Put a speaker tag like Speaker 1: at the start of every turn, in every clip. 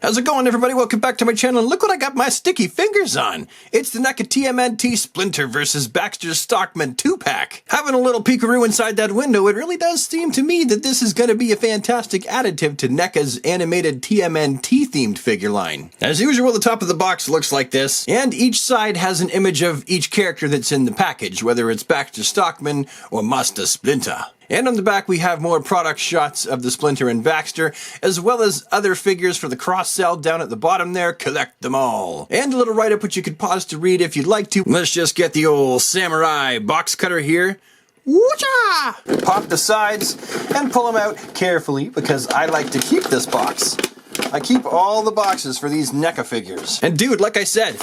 Speaker 1: How's it going, everybody? Welcome back to my channel, and look what I got my sticky fingers on. It's the NECA TMNT Splinter versus Baxter Stockman 2-pack. Having a little peekaroo inside that window, it really does seem to me that this is going to be a fantastic additive to NECA's animated TMNT-themed figure line. As usual, the top of the box looks like this, and each side has an image of each character that's in the package, whether it's Baxter Stockman or Master Splinter. And on the back we have more product shots of the Splinter and Baxter, as well as other figures for the cross-sell down at the bottom there. Collect them all. And a little write-up which you could pause to read if you'd like to. Let's just get the old samurai box cutter here. Woo-cha! Pop the sides and pull them out carefully because I like to keep this box. I keep all the boxes for these NECA figures. And dude, like I said,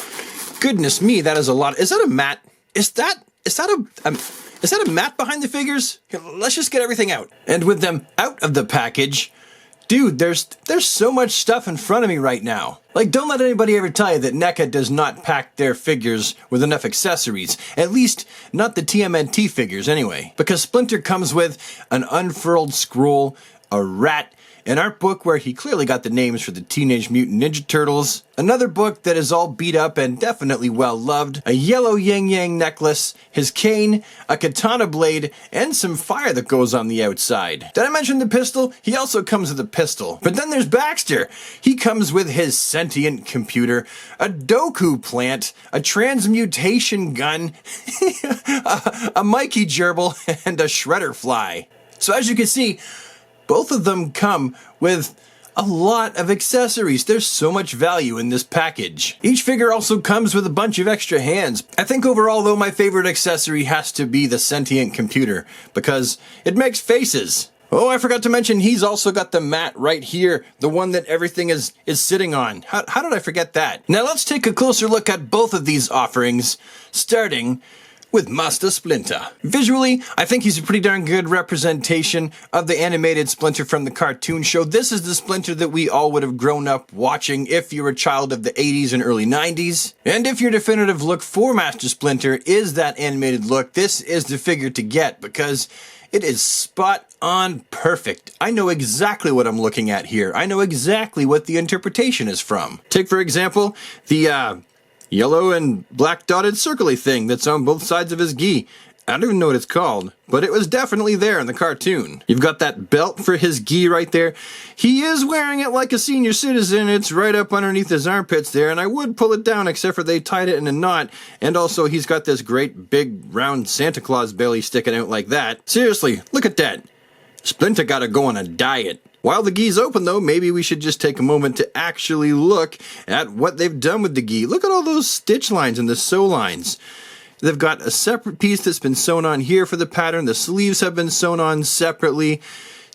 Speaker 1: goodness me, that is a lot. Is that a mat? Is that a mat behind the figures? Here, let's just get everything out. And with them out of the package, dude, there's so much stuff in front of me right now. Like, don't let anybody ever tell you that NECA does not pack their figures with enough accessories. At least, not the TMNT figures anyway. Because Splinter comes with an unfurled scroll, a rat, an art book where he clearly got the names for the Teenage Mutant Ninja Turtles, another book that is all beat up and definitely well loved, a yellow yin-yang necklace, his cane, a katana blade, and some fire that goes on the outside. Did I mention the pistol? He also comes with a pistol. But then there's Baxter. He comes with his sentient computer, a Doku plant, a transmutation gun, a Mikey gerbil, and a shredder fly. So as you can see, both of them come with a lot of accessories. There's so much value in this package. Each figure also comes with a bunch of extra hands. I think overall, though, my favorite accessory has to be the sentient computer because it makes faces. Oh, I forgot to mention he's also got the mat right here, the one that everything is sitting on. How did I forget that? Now let's take a closer look at both of these offerings, starting with Master Splinter. Visually, I think he's a pretty darn good representation of the animated Splinter from the cartoon show. This is the Splinter that we all would have grown up watching if you're a child of the 80s and early 90s. And if your definitive look for Master Splinter is that animated look, this is the figure to get because it is spot on perfect. I know exactly what I'm looking at here. I know exactly what the interpretation is from. Take, for example, the yellow and black dotted circly thing that's on both sides of his gi. I don't even know what it's called, but it was definitely there in the cartoon. You've got that belt for his gi right there. He is wearing it like a senior citizen. It's right up underneath his armpits there, and I would pull it down except for they tied it in a knot. And also he's got this great big round Santa Claus belly sticking out like that. Seriously, look at that. Splinter gotta go on a diet. While the gi's open though, maybe we should just take a moment to actually look at what they've done with the gi. Look at all those stitch lines and the sew lines. They've got a separate piece that's been sewn on here for the pattern. The sleeves have been sewn on separately.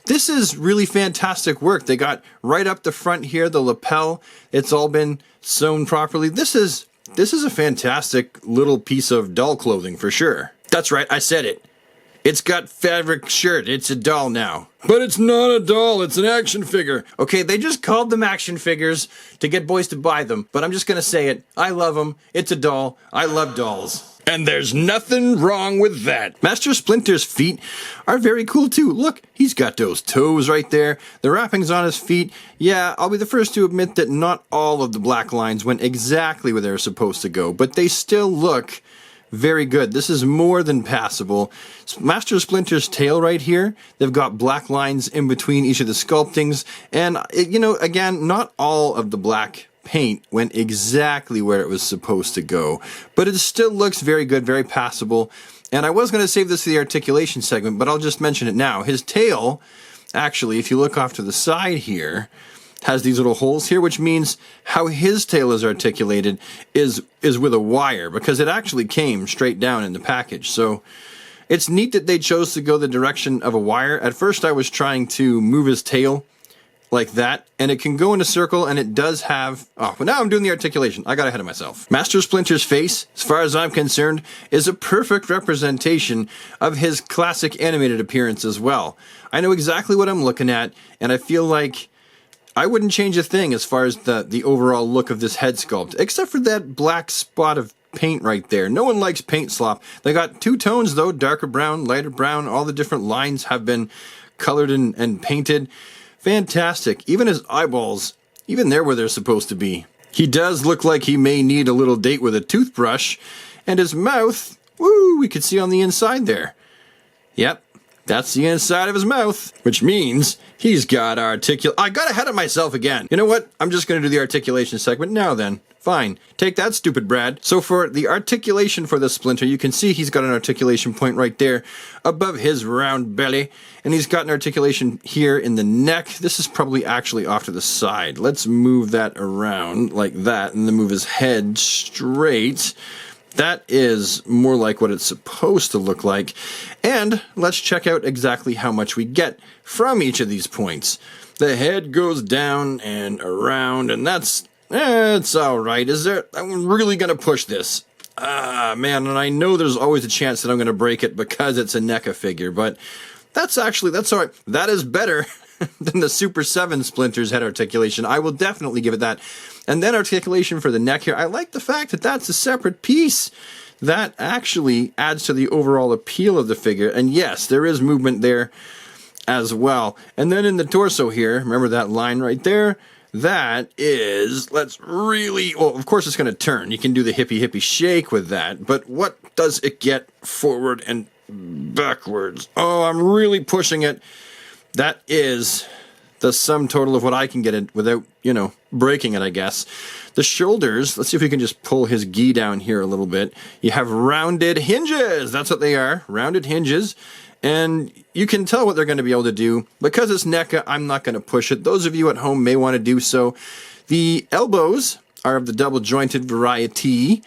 Speaker 1: This is really fantastic work. They got right up the front here, the lapel. It's all been sewn properly. This is a fantastic little piece of doll clothing for sure. That's right, I said it. It's got fabric shirt. It's a doll now. But it's not a doll. It's an action figure. Okay, they just called them action figures to get boys to buy them. But I'm just going to say it. I love them. It's a doll. I love dolls. And there's nothing wrong with that. Master Splinter's feet are very cool too. Look, he's got those toes right there. The wrappings on his feet. Yeah, I'll be the first to admit that not all of the black lines went exactly where they're supposed to go. But they still look very good. This is more than passable. Master Splinter's tail right here, they've got black lines in between each of the sculptings. And, you know, again, not all of the black paint went exactly where it was supposed to go. But it still looks very good, very passable. And I was going to save this for the articulation segment, but I'll just mention it now. His tail, actually, if you look off to the side here, has these little holes here, which means how his tail is articulated is with a wire, because it actually came straight down in the package. So it's neat that they chose to go the direction of a wire. At first I was trying to move his tail like that, and it can go in a circle, and it does have... Oh, but now I'm doing the articulation. I got ahead of myself. Master Splinter's face, as far as I'm concerned, is a perfect representation of his classic animated appearance as well. I know exactly what I'm looking at, and I feel like I wouldn't change a thing as far as the overall look of this head sculpt, except for that black spot of paint right there. No one likes paint slop. They got two tones though, darker brown, lighter brown. All the different lines have been colored and painted. Fantastic. Even his eyeballs even they're where they're supposed to be. He does look like he may need a little date with a toothbrush, and his mouth, woo, we could see on the inside there. Yep, that's the inside of his mouth, which means he's got I got ahead of myself again. You know what? I'm just going to do the articulation segment now then. Fine. Take that, stupid Brad. So for the articulation for the Splinter, you can see he's got an articulation point right there above his round belly. And he's got an articulation here in the neck. This is probably actually off to the side. Let's move that around like that and then move his head straight. That is more like what it's supposed to look like. And let's check out exactly how much we get from each of these points. The head goes down and around, and it's alright. I'm really going to push this. Man, and I know there's always a chance that I'm going to break it because it's a NECA figure, but that's alright. That is better than the Super 7 Splinter's head articulation. I will definitely give it that. And then articulation for the neck here. I like the fact that that's a separate piece. That actually adds to the overall appeal of the figure. And yes, there is movement there as well. And then in the torso here, remember that line right there? That is, well, of course it's going to turn. You can do the hippie shake with that. But what does it get forward and backwards? Oh, I'm really pushing it. That is the sum total of what I can get it without, breaking it, I guess. The shoulders, let's see if we can just pull his gi down here a little bit. You have rounded hinges. That's what they are, rounded hinges. And you can tell what they're going to be able to do. Because it's NECA, I'm not going to push it. Those of you at home may want to do so. The elbows are of the double jointed variety.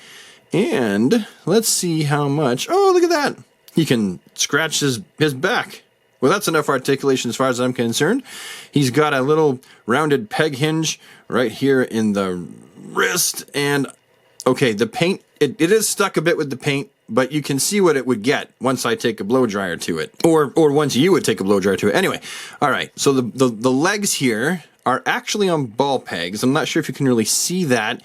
Speaker 1: And let's see how much. Oh, look at that. He can scratch his back. Well, that's enough articulation as far as I'm concerned. He's got a little rounded peg hinge right here in the wrist. And, okay, the paint, it is stuck a bit with the paint, but you can see what it would get once I take a blow dryer to it. Or once you would take a blow dryer to it. Anyway, all right, so the legs here are actually on ball pegs. I'm not sure if you can really see that.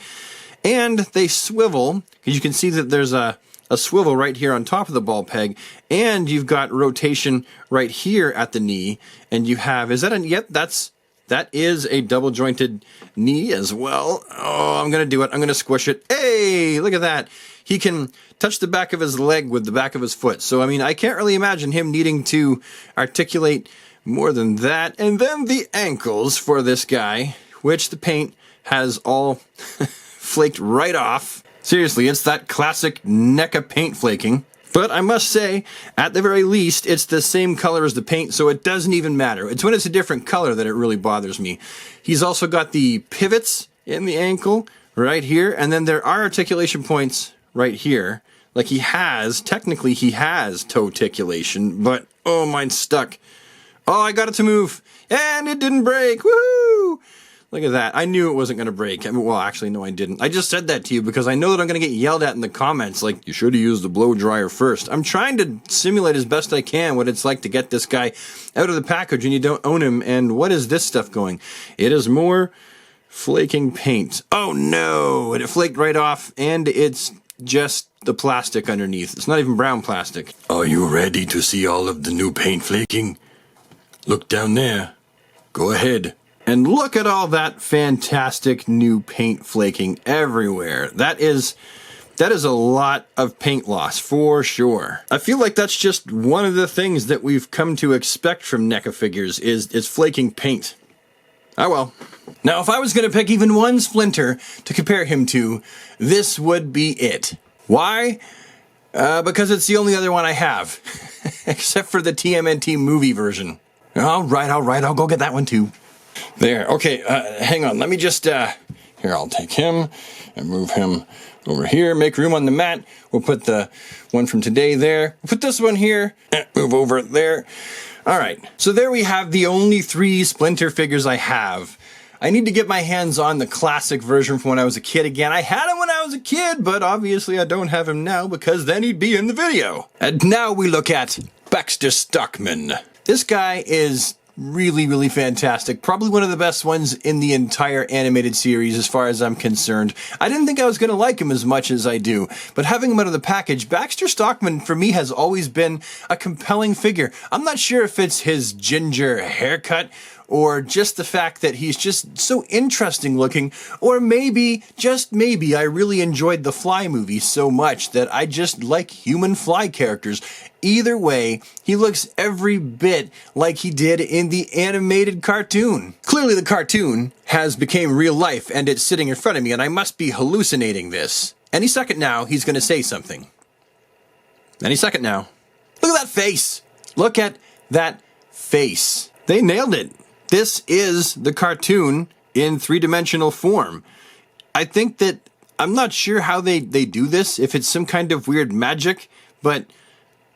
Speaker 1: And they swivel, because you can see that there's a swivel right here on top of the ball peg, and you've got rotation right here at the knee, and you have, that is a double jointed knee as well. Oh, I'm gonna do it. I'm gonna squish it. Hey, look at that. He can touch the back of his leg with the back of his foot. So, I mean, I can't really imagine him needing to articulate more than that. And then the ankles for this guy, which the paint has all flaked right off. Seriously, it's that classic NECA paint flaking. But I must say, at the very least, it's the same color as the paint, so it doesn't even matter. It's when it's a different color that it really bothers me. He's also got the pivots in the ankle right here, and then there are articulation points right here. Like technically he has toe articulation, but oh, mine's stuck. Oh, I got it to move, and it didn't break. Woohoo! Look at that. I knew it wasn't going to break. Well, actually, no, I didn't. I just said that to you because I know that I'm going to get yelled at in the comments like, you should have used the blow dryer first. I'm trying to simulate as best I can what it's like to get this guy out of the package and you don't own him. And what is this stuff going? It is more flaking paint. Oh, no. And it flaked right off, and it's just the plastic underneath. It's not even brown plastic. Are you ready to see all of the new paint flaking? Look down there. Go ahead. And look at all that fantastic new paint flaking everywhere. That is a lot of paint loss, for sure. I feel like that's just one of the things that we've come to expect from NECA figures is flaking paint. Oh well. Now, if I was going to pick even one Splinter to compare him to, this would be it. Why? Because it's the only other one I have. Except for the TMNT movie version. All right, I'll go get that one too. There, okay, hang on, let me just, here, I'll take him and move him over here, make room on the mat. We'll put the one from today there. We'll put this one here, move over there. All right, so there we have the only 3 Splinter figures I have. I need to get my hands on the classic version from when I was a kid again. I had him when I was a kid, but obviously I don't have him now because then he'd be in the video. And now we look at Baxter Stockman. This guy is really, really fantastic. Probably one of the best ones in the entire animated series as far as I'm concerned. I didn't think I was going to like him as much as I do, but having him out of the package, Baxter Stockman for me has always been a compelling figure. I'm not sure if it's his ginger haircut or just the fact that he's just so interesting looking, or maybe, just maybe, I really enjoyed the Fly movie so much that I just like human fly characters. Either way, he looks every bit like he did in the animated cartoon. Clearly the cartoon has become real life and it's sitting in front of me and I must be hallucinating this. Any second now, he's going to say something. Any second now. Look at that face! Look at that face. They nailed it. This is the cartoon in three-dimensional form. I think that, I'm not sure how they do this, if it's some kind of weird magic, but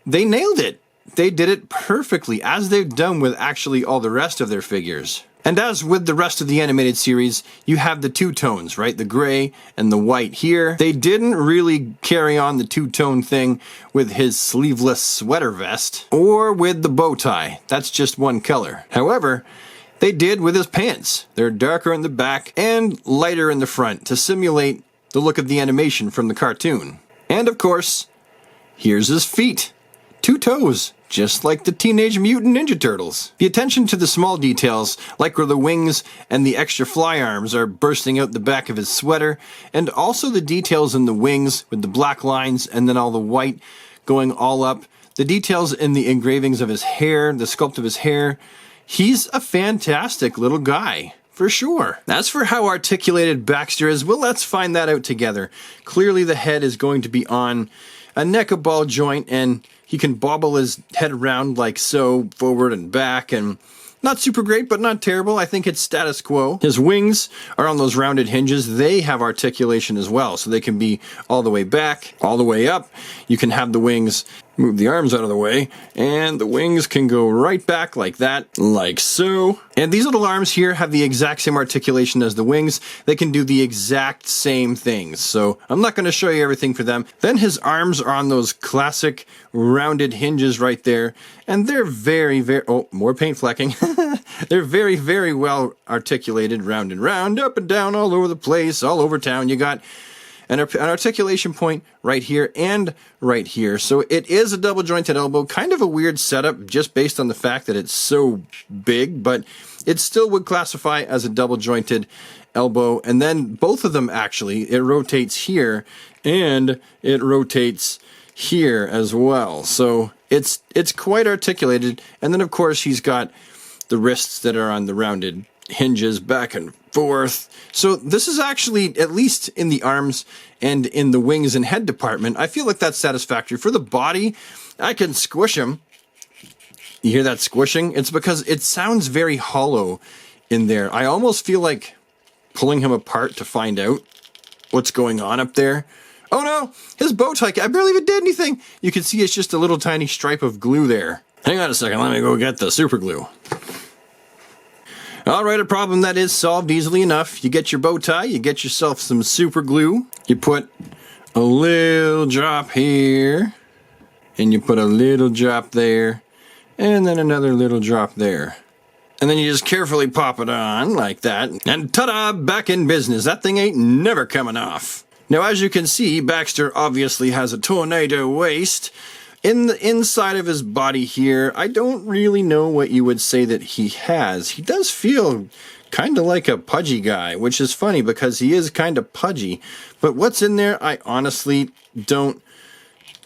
Speaker 1: they nailed it. They did it perfectly, as they've done with actually all the rest of their figures. And as with the rest of the animated series, you have the two tones, right? The gray and the white here. They didn't really carry on the two-tone thing with his sleeveless sweater vest or with the bow tie. That's just one color. However, they did with his pants. They're darker in the back and lighter in the front to simulate the look of the animation from the cartoon. And of course, here's his feet. Two toes, just like the Teenage Mutant Ninja Turtles. The attention to the small details, like where the wings and the extra fly arms are bursting out the back of his sweater, and also the details in the wings with the black lines and then all the white going all up. The details in the engravings of his hair, the sculpt of his hair. He's a fantastic little guy. For sure. As for how articulated Baxter is, well, let's find that out together. Clearly the head is going to be on a NECA ball joint, and he can bobble his head around like so, forward and back, and not super great, but not terrible. I think it's status quo. His wings are on those rounded hinges. They have articulation as well, so they can be all the way back, all the way up. You can have the wings, move the arms out of the way, and the wings can go right back like that, like so. And these little arms here have the exact same articulation as the wings. They can do the exact same things. So I'm not going to show you everything for them. Then his arms are on those classic rounded hinges right there. And they're very, oh, more paint flecking. They're very, very well articulated, round and round, up and down, all over the place, all over town. You got an articulation point right here and right here. So it is a double jointed elbow, kind of a weird setup just based on the fact that it's so big, but it still would classify as a double jointed elbow. And then both of them actually, it rotates here and it rotates here as well. So it's quite articulated. And then of course he's got the wrists that are on the rounded hinges back and forth. So this is actually, at least in the arms and in the wings and head department, I feel like that's satisfactory. For the body, I can squish him. You hear that squishing? It's because it sounds very hollow in there. I almost feel like pulling him apart to find out what's going on up there. Oh no, his bow tie, I barely even did anything. You can see it's just a little tiny stripe of glue there. Hang on a second, let me go get the super glue. Alright, a problem that is solved easily enough. You get your bow tie, you get yourself some super glue, you put a little drop here, and you put a little drop there, and then another little drop there. And then you just carefully pop it on like that, and ta-da, back in business. That thing ain't never coming off. Now as you can see, Baxter obviously has a tornado waist. In the inside of his body here, I don't really know what you would say that he has. He does feel kind of like a pudgy guy, which is funny because he is kind of pudgy. But what's in there, I honestly don't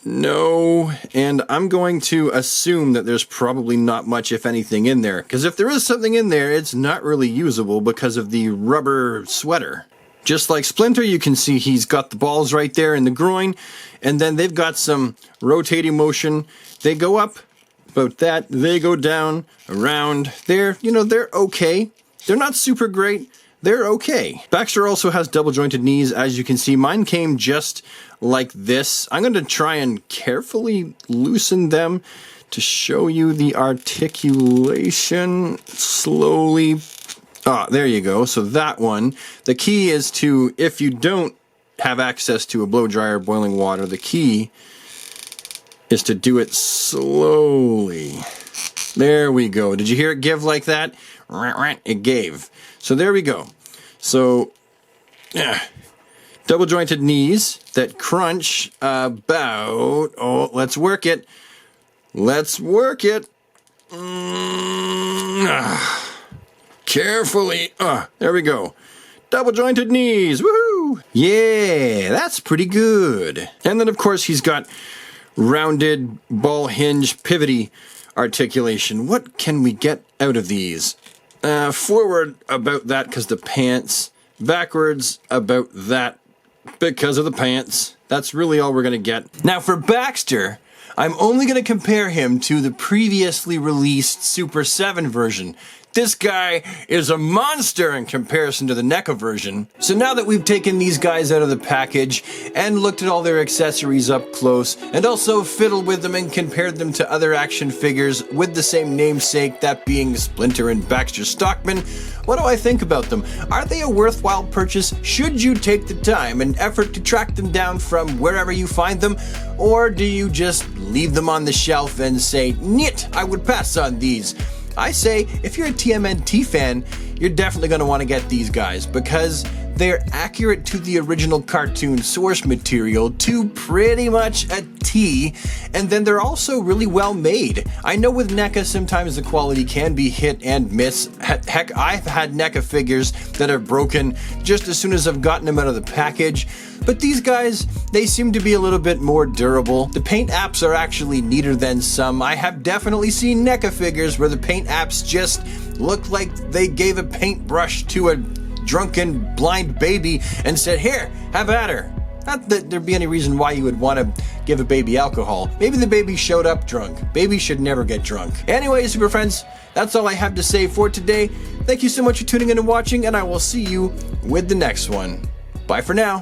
Speaker 1: know. And I'm going to assume that there's probably not much, if anything, in there. Because if there is something in there, it's not really usable because of the rubber sweater. Just like Splinter, you can see he's got the balls right there in the groin, and then they've got some rotating motion. They go up about that, they go down, around. They're okay. They're not super great. They're okay. Baxter also has double jointed knees, as you can see. Mine came just like this. I'm going to try and carefully loosen them to show you the articulation slowly. Ah, there you go. So that one, the key is to, if you don't have access to a blow dryer, boiling water, the key is to do it slowly. There we go. Did you hear it give like that? It gave. So there we go. So, double jointed knees that crunch about, oh, let's work it. Let's work it. Carefully. There we go. Double jointed knees. Woohoo! Yeah, that's pretty good. And then, of course, he's got rounded ball hinge pivoty articulation. What can we get out of these? Forward about that because the pants. Backwards about that because of the pants. That's really all we're going to get. Now for Baxter, I'm only going to compare him to the previously released Super 7 version. This guy is a monster in comparison to the NECA version. So now that we've taken these guys out of the package and looked at all their accessories up close and also fiddled with them and compared them to other action figures with the same namesake, that being Splinter and Baxter Stockman, what do I think about them? Are they a worthwhile purchase? Should you take the time and effort to track them down from wherever you find them? Or do you just leave them on the shelf and say, "Nyet, I would pass on these"? I say, if you're a TMNT fan, you're definitely going to want to get these guys because they're accurate to the original cartoon source material to pretty much a T, and then they're also really well made. I know with NECA sometimes the quality can be hit and miss. Heck, I've had NECA figures that have broken just as soon as I've gotten them out of the package, but these guys, they seem to be a little bit more durable. The paint apps are actually neater than some. I have definitely seen NECA figures where the paint apps just look like they gave a paintbrush to a drunken blind baby and said, "Here, have at her." Not that there'd be any reason why you would want to give a baby alcohol. Maybe the baby showed up drunk. Babies should never get drunk. Anyway, super friends, that's all I have to say for today. Thank you so much for tuning in and watching, and I will see you with the next one. Bye for now.